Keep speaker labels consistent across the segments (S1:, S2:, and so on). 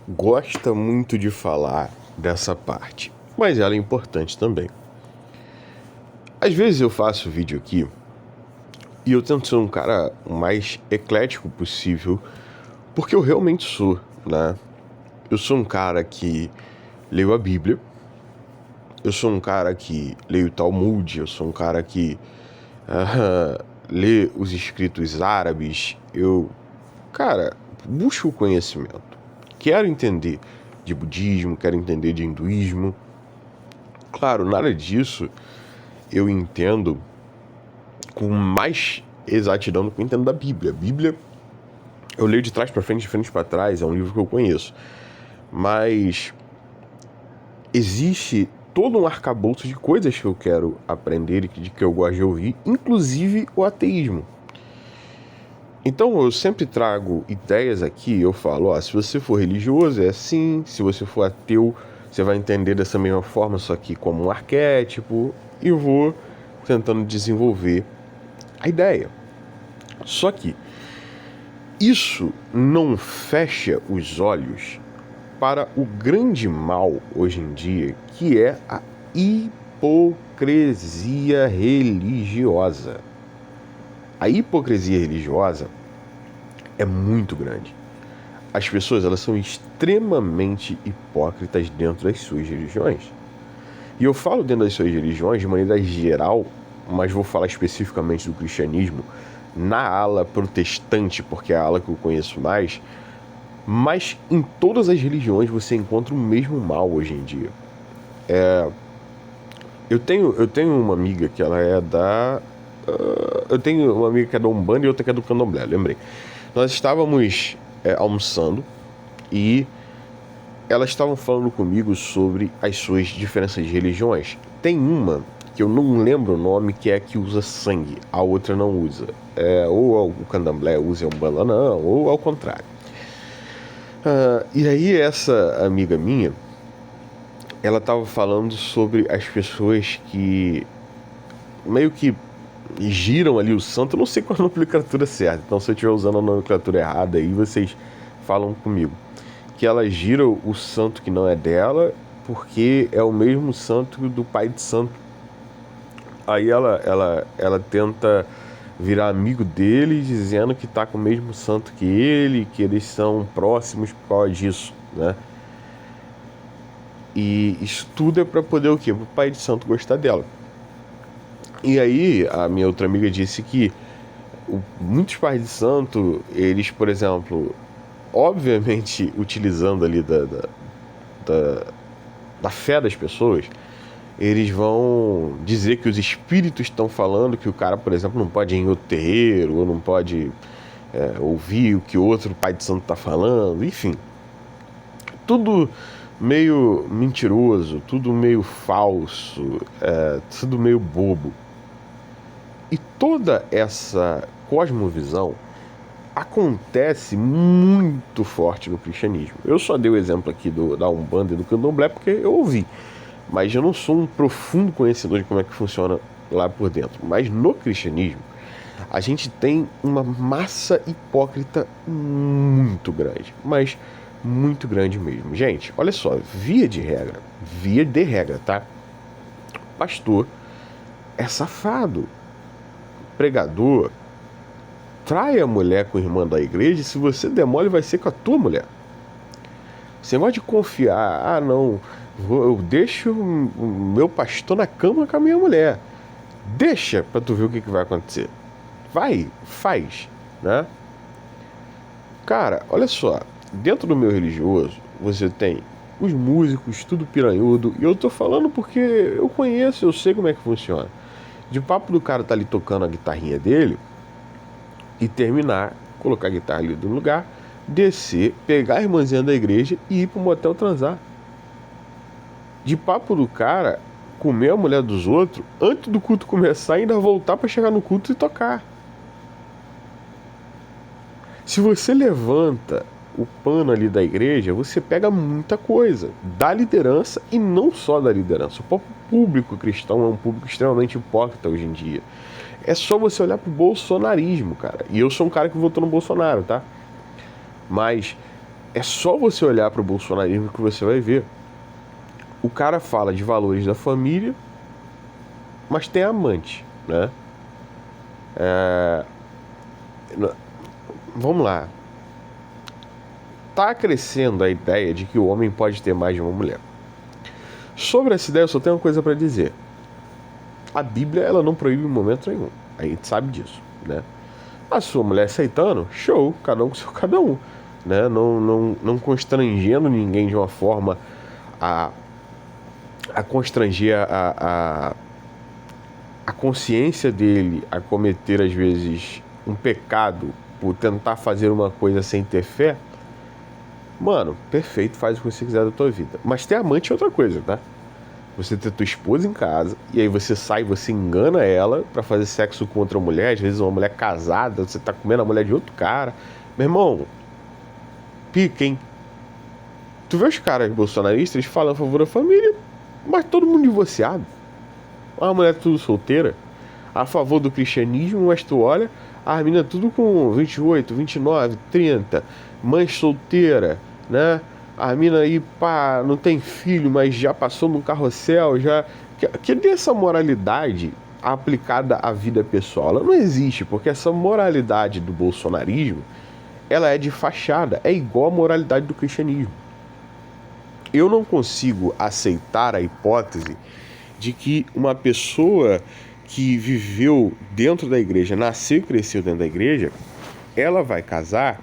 S1: gosta muito de falar dessa parte, mas ela é importante também. Às vezes eu faço vídeo aqui e eu tento ser um cara o mais eclético possível, porque eu realmente sou, né? Eu sou um cara que leio a Bíblia, eu sou um cara que leio o Talmud, eu sou um cara que lê os escritos árabes, cara, busco o conhecimento. Quero entender de budismo, quero entender de hinduísmo. Claro, nada disso eu entendo com mais exatidão do que eu entendo da Bíblia. A Bíblia eu leio de trás para frente, de frente para trás, é um livro que eu conheço. Mas existe todo um arcabouço de coisas que eu quero aprender e de que eu gosto de ouvir, inclusive o ateísmo. Então eu sempre trago ideias aqui, eu falo, se você for religioso é assim, se você for ateu, você vai entender dessa mesma forma, só que como um arquétipo, e eu vou tentando desenvolver a ideia. Só que isso não fecha os olhos para o grande mal hoje em dia, que é a hipocrisia religiosa. A hipocrisia religiosa é muito grande. As pessoas, elas são extremamente hipócritas dentro das suas religiões. E eu falo dentro das suas religiões de maneira geral, mas vou falar especificamente do cristianismo, na ala protestante, porque é a ala que eu conheço mais, mas em todas as religiões você encontra o mesmo mal hoje em dia. Eu tenho uma amiga que ela é da... eu tenho uma amiga que é da Umbanda e outra que é do Candomblé, lembrei. Nós estávamos almoçando e elas estavam falando comigo sobre as suas diferenças de religiões. Tem uma que eu não lembro o nome, que é a que usa sangue, a outra não usa. Ou o Candomblé usa e a Umbanda não, ou ao contrário. E aí essa amiga minha, ela estava falando sobre as pessoas que meio que giram ali o santo. Eu não sei qual é a nomenclatura certa, então se eu estiver usando a nomenclatura errada aí, vocês falam comigo. Que ela gira o santo que não é dela, porque é o mesmo santo do pai de santo. Aí ela tenta virar amigo dele, dizendo que tá com o mesmo santo que ele, que eles são próximos por causa disso, né? E isso tudo é pra poder o quê? Pro pai de santo gostar dela. E aí a minha outra amiga disse que muitos pais de santo, eles, por exemplo, obviamente utilizando ali da fé das pessoas, eles vão dizer que os espíritos estão falando que o cara, por exemplo, não pode ir em outro terreiro, ou não pode ouvir o que outro pai de santo está falando, enfim. Tudo meio mentiroso, tudo meio falso, tudo meio bobo. E toda essa cosmovisão acontece muito forte no cristianismo. Eu só dei o exemplo aqui da Umbanda e do Candomblé porque eu ouvi, mas eu não sou um profundo conhecedor de como é que funciona lá por dentro. Mas no cristianismo, a gente tem uma massa hipócrita muito grande, mas muito grande mesmo. Gente, olha só, via de regra, tá? Pastor é safado, pregador trai a mulher com a irmã da igreja, e se você der mole, vai ser com a tua mulher. Você pode confiar, não, eu deixo o meu pastor na cama com a minha mulher. Deixa pra tu ver o que vai acontecer. Vai, faz, né? Cara, olha só, dentro do meu religioso, você tem os músicos, tudo piranhudo, e eu tô falando porque eu conheço, eu sei como é que funciona. De papo do cara tá ali tocando a guitarrinha dele, e terminar, colocar a guitarra ali no lugar, descer, pegar a irmãzinha da igreja e ir pro motel transar. De papo do cara comer a mulher dos outros antes do culto começar e ainda voltar para chegar no culto e tocar. Se você levanta o pano ali da igreja, você pega muita coisa da liderança, e não só da liderança. O próprio público cristão é um público extremamente hipócrita hoje em dia. É só você olhar pro bolsonarismo, cara. E eu sou um cara que votou no Bolsonaro, tá? Mas É só você olhar para o bolsonarismo que você vai ver. O cara fala de valores da família, mas tem amante, né? Vamos lá. Tá crescendo a ideia de que o homem pode ter mais de uma mulher. Sobre essa ideia eu só tenho uma coisa para dizer. A Bíblia, ela não proíbe em momento nenhum. A gente sabe disso, né? A sua mulher aceitando, show, cada um com seu cada um, né? Não constrangendo ninguém de uma forma a constranger a consciência dele a cometer, às vezes, um pecado por tentar fazer uma coisa sem ter fé. Mano, perfeito, faz o que você quiser da tua vida. Mas ter amante é outra coisa, tá? Você ter tua esposa em casa, e aí você sai, você engana ela pra fazer sexo com outra mulher, às vezes uma mulher casada, você tá comendo a mulher de outro cara. Meu irmão, pica, hein? Tu vê os caras bolsonaristas, eles falam a favor da família, mas todo mundo divorciado. A mulher tudo solteira, a favor do cristianismo, mas tu olha, as meninas tudo com 28, 29, 30, mãe solteira, né? A mina aí, pá, não tem filho, mas já passou no carrossel, já... Cadê essa moralidade aplicada à vida pessoal? Ela não existe, porque essa moralidade do bolsonarismo, ela é de fachada, é igual a moralidade do cristianismo. Eu não consigo aceitar a hipótese de que uma pessoa que viveu dentro da igreja, nasceu e cresceu dentro da igreja, ela vai casar.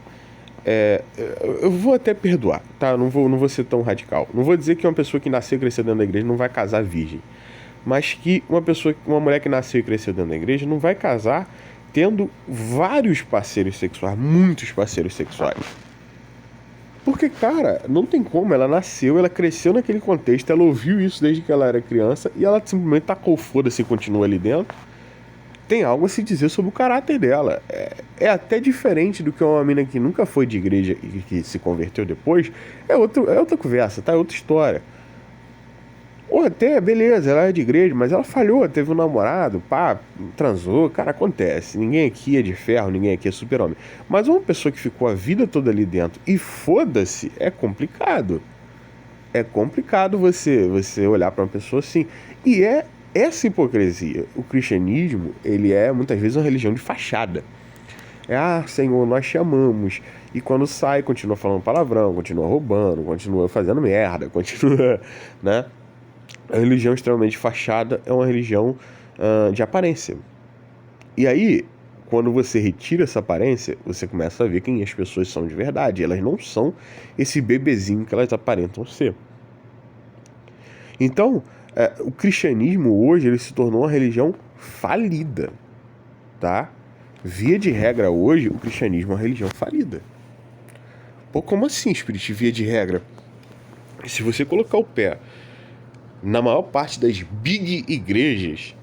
S1: Eu vou até perdoar, tá? Não vou ser tão radical. Não vou dizer que uma pessoa que nasceu e cresceu dentro da igreja não vai casar virgem. Mas que uma mulher que nasceu e cresceu dentro da igreja não vai casar tendo vários parceiros sexuais, muitos parceiros sexuais. Porque, cara, não tem como. Ela nasceu, ela cresceu naquele contexto, ela ouviu isso desde que ela era criança e ela simplesmente tacou foda-se e continua ali dentro. Tem algo a se dizer sobre o caráter dela. É até diferente do que uma mina que nunca foi de igreja e que se converteu depois. É outra conversa, tá? É outra história. Ou até, beleza, ela é de igreja, mas ela falhou, teve um namorado, pá, transou, cara, acontece. Ninguém aqui é de ferro, ninguém aqui é super-homem. Mas uma pessoa que ficou a vida toda ali dentro e foda-se, é complicado. É complicado você olhar para uma pessoa assim. E essa hipocrisia. O cristianismo, ele é muitas vezes uma religião de fachada. Senhor, nós te amamos. E quando sai, continua falando palavrão, continua roubando, continua fazendo merda, continua, né? A religião extremamente fachada é uma religião de aparência. E aí, quando você retira essa aparência, você começa a ver quem as pessoas são de verdade. Elas não são esse bebezinho que elas aparentam ser. Então, o cristianismo hoje ele se tornou uma religião falida, tá? Via de regra hoje, o cristianismo é uma religião falida. Pô, como assim, Spirit, via de regra? Se você colocar o pé na maior parte das big igrejas,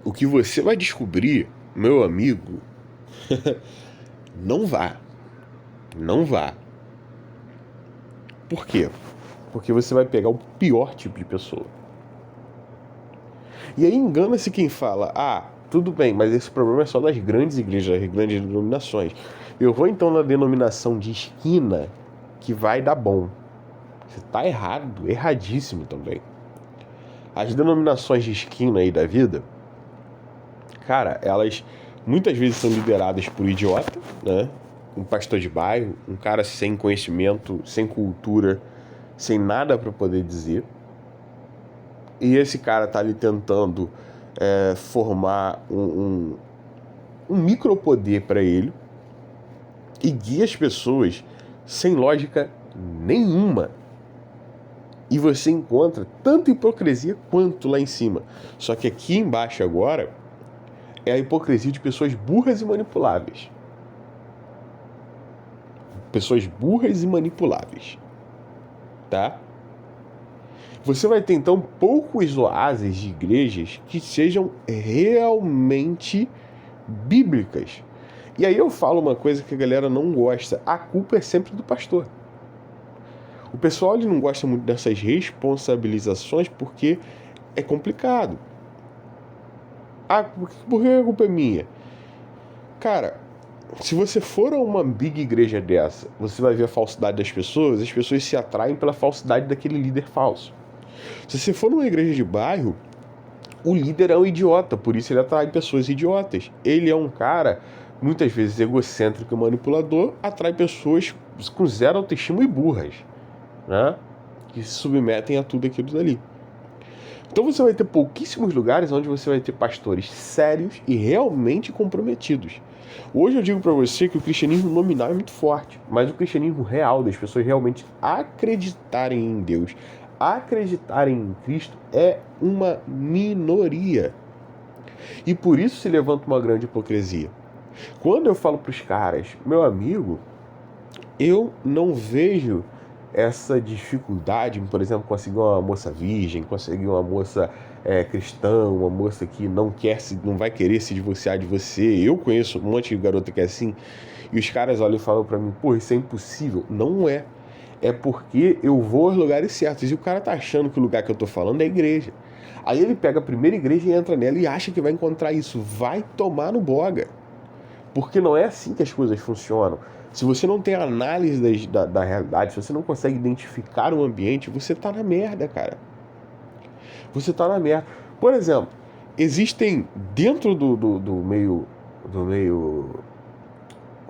S1: o que você vai descobrir, meu amigo, não vá. Não vá. Por quê? Porque você vai pegar o pior tipo de pessoa. E aí engana-se quem fala, tudo bem, mas esse problema é só das grandes igrejas, das grandes denominações. Eu vou então na denominação de esquina que vai dar bom. Você tá errado, erradíssimo também. As denominações de esquina aí da vida, cara, elas muitas vezes são lideradas por idiota, né? Um pastor de bairro, um cara sem conhecimento, sem cultura, sem nada para poder dizer. E esse cara tá ali tentando formar um micropoder para ele e guia as pessoas sem lógica nenhuma. E você encontra tanto hipocrisia quanto lá em cima. Só que aqui embaixo agora é a hipocrisia de pessoas burras e manipuláveis. Pessoas burras e manipuláveis. Tá? Você vai ter então poucos oásis de igrejas que sejam realmente bíblicas. E aí eu falo uma coisa que a galera não gosta. A culpa é sempre do pastor. O pessoal ele não gosta muito dessas responsabilizações porque é complicado. Por que a culpa é minha? Cara, se você for a uma big igreja dessa, você vai ver a falsidade das pessoas, as pessoas se atraem pela falsidade daquele líder falso. Se você for numa igreja de bairro, o líder é um idiota, por isso ele atrai pessoas idiotas. Ele é um cara, muitas vezes egocêntrico e manipulador, atrai pessoas com zero autoestima e burras, né? Que se submetem a tudo aquilo dali. Então você vai ter pouquíssimos lugares onde você vai ter pastores sérios e realmente comprometidos. Hoje eu digo para você que o cristianismo nominal é muito forte, mas o cristianismo real, das pessoas realmente acreditarem em Deus, acreditarem em Cristo, é uma minoria. E por isso se levanta uma grande hipocrisia. Quando eu falo para os caras, meu amigo, eu não vejo essa dificuldade, por exemplo, conseguir uma moça virgem, conseguir uma moça cristã, uma moça que não vai querer se divorciar de você. Eu conheço um monte de garota que é assim, e os caras olham e falam pra mim, pô, isso é impossível. Não é. É porque eu vou aos lugares certos, e o cara tá achando que o lugar que eu tô falando é a igreja. Aí ele pega a primeira igreja e entra nela e acha que vai encontrar isso. Vai tomar no boga. Porque não é assim que as coisas funcionam. Se você não tem análise da realidade, se você não consegue identificar o ambiente, você tá na merda, cara. Você tá na merda. Por exemplo, existem dentro do meio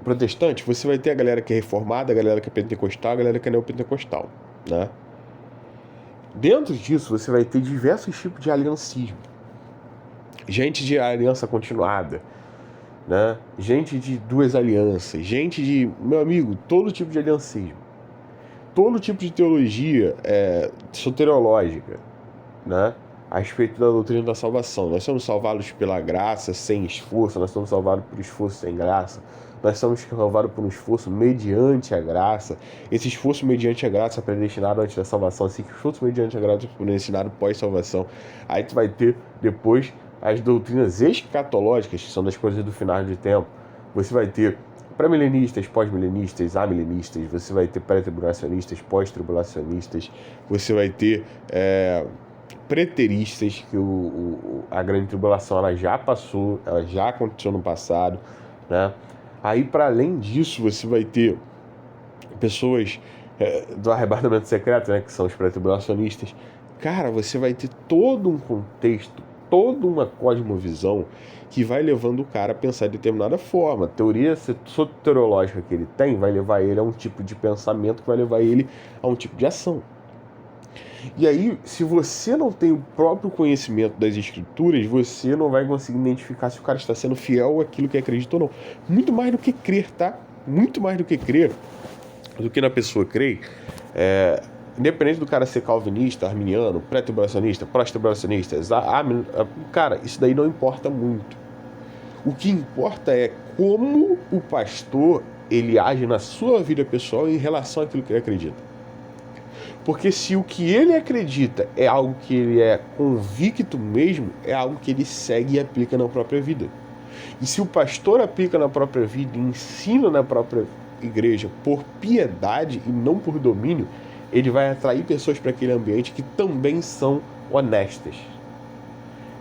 S1: protestante, você vai ter a galera que é reformada, a galera que é pentecostal, a galera que é neopentecostal, né? Dentro disso, você vai ter diversos tipos de aliancismo. Gente de aliança continuada, né? Gente de duas alianças, gente de, meu amigo, todo tipo de aliancismo, todo tipo de teologia soteriológica, né? A respeito da doutrina da salvação. Nós somos salvados pela graça sem esforço, nós somos salvados por esforço sem graça, nós somos salvados por um esforço mediante a graça. Esse esforço mediante a graça é predestinado antes da salvação, assim que o esforço mediante a graça é predestinado pós-salvação. Aí tu vai ter depois as doutrinas escatológicas, que são das coisas do final de tempo. Você vai ter pré-milenistas, pós-milenistas, amilenistas, você vai ter pré-tribulacionistas, pós-tribulacionistas, você vai ter preteristas, que a grande tribulação ela já passou, ela já aconteceu no passado, né? Aí, para além disso, você vai ter pessoas do arrebatamento secreto, né, que são os pré-tribulacionistas. Cara, você vai ter todo um contexto, toda uma cosmovisão que vai levando o cara a pensar de determinada forma. A teoria soteriológica que ele tem vai levar ele a um tipo de pensamento que vai levar ele a um tipo de ação. E aí, se você não tem o próprio conhecimento das escrituras, você não vai conseguir identificar se o cara está sendo fiel àquilo que acredita ou não. Muito mais do que crer, tá? Muito mais do que crer, do que na pessoa crer. Independente do cara ser calvinista, arminiano, pré-tribulacionista, pós-tribulacionista, cara, isso daí não importa muito. O que importa é como o pastor ele age na sua vida pessoal em relação àquilo que ele acredita. Porque se o que ele acredita é algo que ele é convicto mesmo, é algo que ele segue e aplica na própria vida. E se o pastor aplica na própria vida e ensina na própria igreja por piedade e não por domínio, ele vai atrair pessoas para aquele ambiente que também são honestas.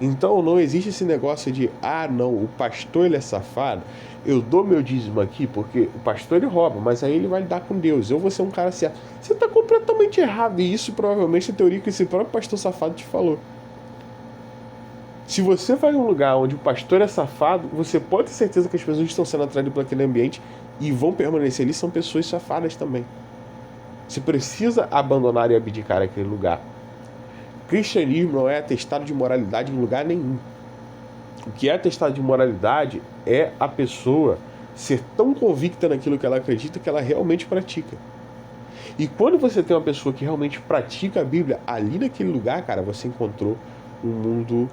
S1: Então não existe esse negócio de, não, o pastor ele é safado, eu dou meu dízimo aqui porque o pastor ele rouba, mas aí ele vai lidar com Deus, eu vou ser um cara certo. Você está completamente errado, e isso provavelmente é a teoria que esse próprio pastor safado te falou. Se você vai em um lugar onde o pastor é safado, você pode ter certeza que as pessoas que estão sendo atraídas por aquele ambiente e vão permanecer ali são pessoas safadas também. Você precisa abandonar e abdicar aquele lugar. Cristianismo não é atestado de moralidade em lugar nenhum. O que é atestado de moralidade é a pessoa ser tão convicta naquilo que ela acredita que ela realmente pratica. E quando você tem uma pessoa que realmente pratica a Bíblia, ali naquele lugar, cara, você encontrou um mundo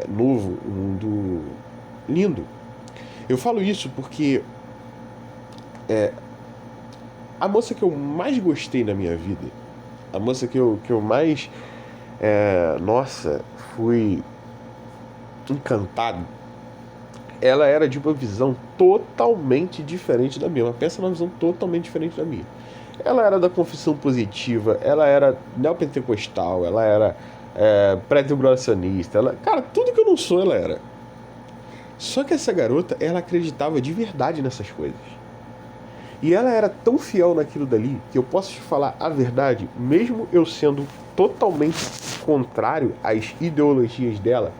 S1: novo, um mundo lindo. Eu falo isso porque a moça que eu mais gostei na minha vida, a moça que eu mais fui encantado, ela era de uma visão totalmente diferente da minha. Mas pensa numa visão totalmente diferente da minha. Ela era da confissão positiva, ela era neopentecostal, ela era pré-tribulacionista, cara, tudo que eu não sou ela era. Só que essa garota, ela acreditava de verdade nessas coisas. E ela era tão fiel naquilo dali que eu posso te falar a verdade, mesmo eu sendo totalmente contrário às ideologias dela,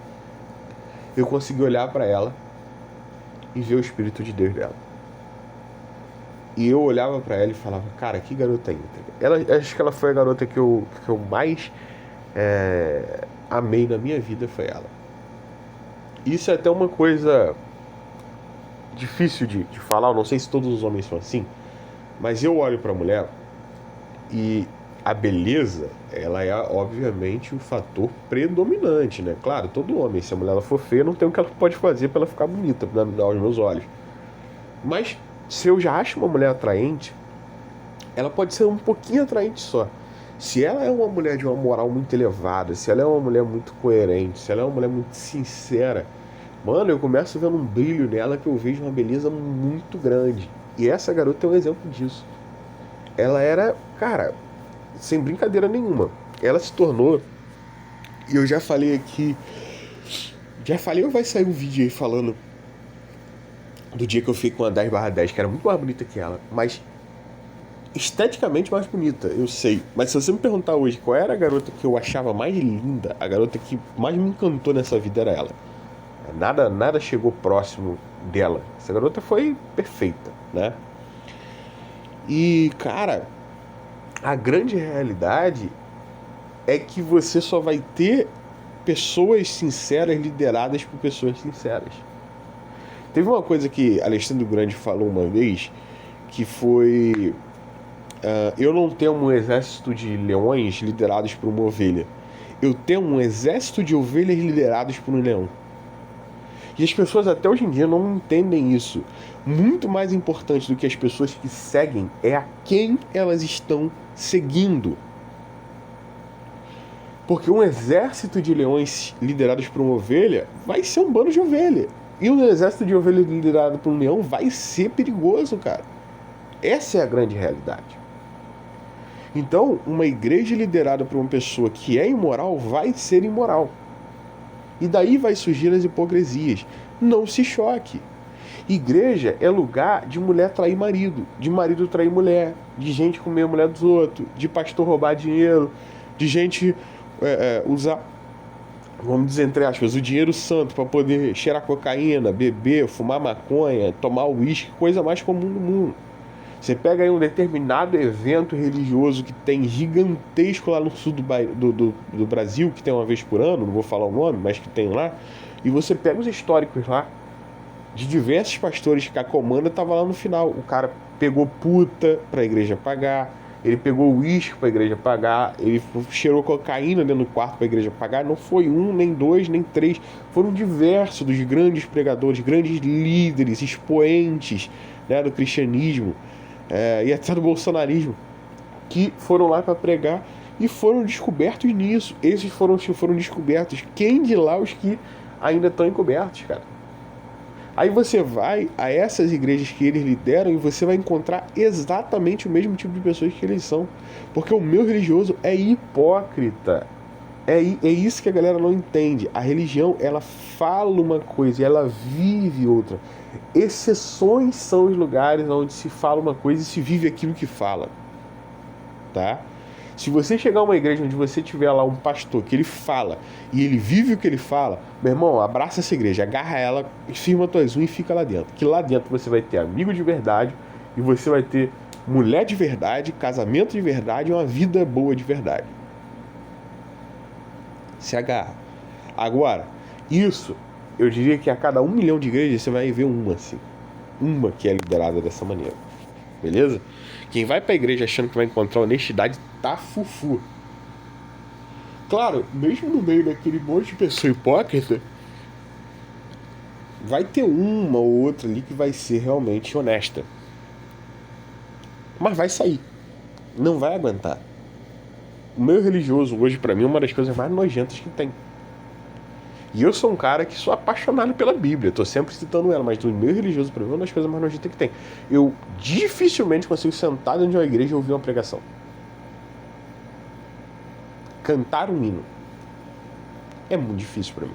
S1: eu consegui olhar para ela e ver o Espírito de Deus dela. E eu olhava para ela e falava, cara, que garota íntegra. Acho que ela foi a garota que eu mais amei na minha vida, foi ela. Isso é até uma coisa difícil de falar, eu não sei se todos os homens são assim, mas eu olho pra mulher e a beleza, ela é obviamente o fator predominante, né? Claro, todo homem, se a mulher ela for feia, não tem o que ela pode fazer pra ela ficar bonita, aos meus olhos. Mas se eu já acho uma mulher atraente, ela pode ser um pouquinho atraente só. Se ela é uma mulher de uma moral muito elevada, se ela é uma mulher muito coerente, se ela é uma mulher muito sincera, mano, eu começo vendo um brilho nela que eu vejo uma beleza muito grande. E essa garota é um exemplo disso. Ela era, cara, sem brincadeira nenhuma. Ela se tornou, e eu já falei aqui, ou vai sair um vídeo aí falando do dia que eu fiquei com a 10/10, que era muito mais bonita que ela, mas esteticamente mais bonita, eu sei. Mas se você me perguntar hoje qual era a garota que eu achava mais linda, a garota que mais me encantou nessa vida era ela. Nada chegou próximo dela. Essa garota foi perfeita, né? E, cara, a grande realidade é que você só vai ter pessoas sinceras lideradas por pessoas sinceras. Teve uma coisa que Alexandre Grande falou uma vez, que foi... eu não tenho um exército de leões liderados por uma ovelha. Eu tenho um exército de ovelhas liderados por um leão. E as pessoas até hoje em dia não entendem isso. Muito mais importante do que as pessoas que seguem é a quem elas estão seguindo. Porque um exército de leões liderados por uma ovelha vai ser um bando de ovelha. E um exército de ovelha liderado por um leão vai ser perigoso, cara. Essa é a grande realidade. Então, uma igreja liderada por uma pessoa que é imoral vai ser imoral. E daí vai surgir as hipocrisias. Não se choque. Igreja é lugar de mulher trair marido, de marido trair mulher, de gente comer a mulher dos outros, de pastor roubar dinheiro, de gente usar, vamos dizer entre aspas, o dinheiro santo para poder cheirar cocaína, beber, fumar maconha, tomar uísque, coisa mais comum do mundo. Você pega aí um determinado evento religioso que tem gigantesco lá no sul do Brasil, que tem uma vez por ano, não vou falar o nome, mas que tem lá, e você pega os históricos lá, de diversos pastores que a comanda estava lá no final. O cara pegou puta para a igreja pagar, ele pegou uísque para a igreja pagar, ele cheirou cocaína dentro do quarto para a igreja pagar. Não foi um, nem dois, nem três, foram diversos dos grandes pregadores, grandes líderes, expoentes, né, do cristianismo e até do bolsonarismo, que foram lá para pregar e foram descobertos nisso. Esses foram descobertos. Quem de lá os que ainda estão encobertos, cara? Aí você vai a essas igrejas que eles lideram e você vai encontrar exatamente o mesmo tipo de pessoas que eles são. Porque o meu religioso é hipócrita. É isso que a galera não entende. A religião, ela fala uma coisa e ela vive outra. Exceções são os lugares onde se fala uma coisa e se vive aquilo que fala. Tá? Se você chegar a uma igreja onde você tiver lá um pastor que ele fala e ele vive o que ele fala, meu irmão, abraça essa igreja, agarra ela, firma tuas unhas e fica lá dentro. Que lá dentro você vai ter amigo de verdade e você vai ter mulher de verdade, casamento de verdade e uma vida boa de verdade. Se agarra. Agora, isso, eu diria que a cada 1 milhão de igrejas você vai ver uma assim. Uma que é liderada dessa maneira. Beleza? Quem vai pra igreja achando que vai encontrar honestidade tá fufu. Claro, mesmo no meio daquele monte de pessoa hipócrita, vai ter uma ou outra ali que vai ser realmente honesta. Mas vai sair. Não vai aguentar. O meu religioso hoje, pra mim, é uma das coisas mais nojentas que tem. E eu sou um cara que sou apaixonado pela Bíblia, tô sempre citando ela, mas o meu religioso, pra mim, é uma das coisas mais nojentas que tem. Eu dificilmente consigo sentar dentro de uma igreja e ouvir uma pregação. Cantar um hino é muito difícil pra mim.